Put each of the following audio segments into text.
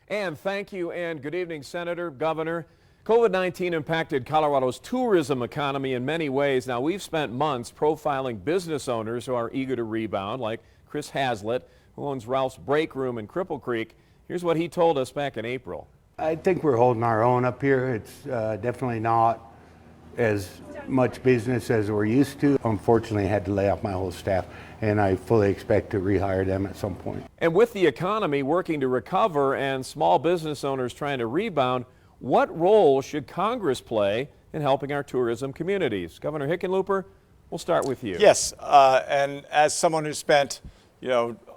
And thank you and good evening, Senator, Governor. COVID-19 impacted Colorado's tourism economy in many ways. Now, we've spent months profiling business owners who are eager to rebound, like Chris Hazlitt, who owns Ralph's Break Room in Cripple Creek. Here's what he told us back in April. I think we're holding our own up here. It's definitely not as much business as we're used to. Unfortunately, I had to lay off my whole staff, and I fully expect to rehire them at some point. And with the economy working to recover and small business owners trying to rebound, what role should Congress play in helping our tourism communities? Governor Hickenlooper, we'll start with you. Yes, and as someone who spent,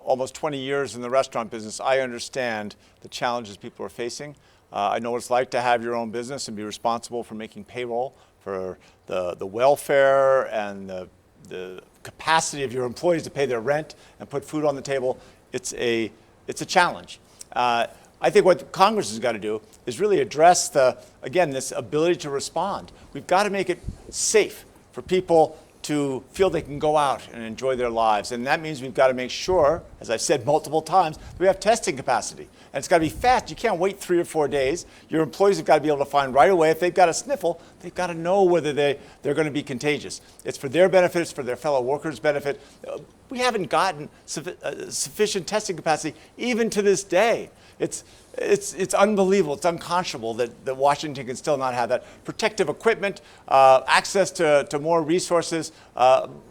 almost 20 years in the restaurant business, I understand the challenges people are facing. I know what it's like to have your own business and be responsible for making payroll, for the welfare and the capacity of your employees to pay their rent and put food on the table. It's a challenge. I think what Congress has got to do is really address this ability to respond. We've got to make it safe for people to feel they can go out and enjoy their lives. And that means we've got to make sure, as I've said multiple times, we have testing capacity. And it's got to be fast. You can't wait 3 or 4 days. Your employees have got to be able to find right away. If they've got a sniffle, they've got to know whether they're going to be contagious. It's for their benefit. It's for their fellow workers' benefit. We haven't gotten sufficient testing capacity even to this day. It's unbelievable. It's unconscionable that Washington can still not have that. Protective equipment, access to more resources,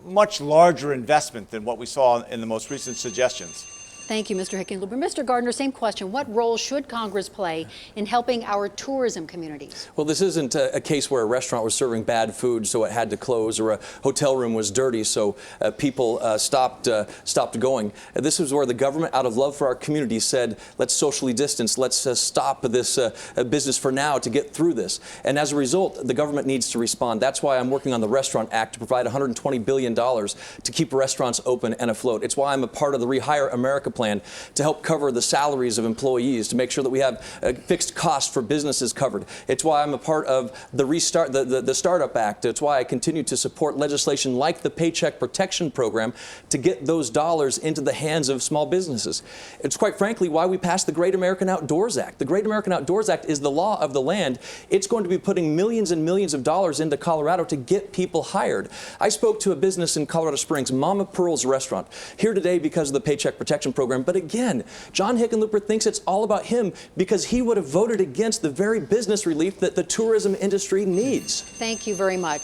much larger investment than what we saw in the most recent suggestions. Thank you, Mr. Hickenlooper. Mr. Gardner, same question. What role should Congress play in helping our tourism communities? Well, this isn't a case where a restaurant was serving bad food, so it had to close, or a hotel room was dirty, so people stopped going. This is where the government, out of love for our community, said, let's socially distance, let's stop this business for now to get through this. And as a result, the government needs to respond. That's why I'm working on the Restaurant Act to provide $120 billion to keep restaurants open and afloat. It's why I'm a part of the Rehire America plan to help cover the salaries of employees, to make sure that we have fixed costs for businesses covered. It's why I'm a part of the Startup Act. It's why I continue to support legislation like the Paycheck Protection Program to get those dollars into the hands of small businesses. It's quite frankly why we passed the Great American Outdoors Act. The Great American Outdoors Act is the law of the land. It's going to be putting millions and millions of dollars into Colorado to get people hired. I spoke to a business in Colorado Springs, Mama Pearl's Restaurant, here today because of the Paycheck Protection Program. But again, John Hickenlooper thinks it's all about him because he would have voted against the very business relief that the tourism industry needs. Thank you very much.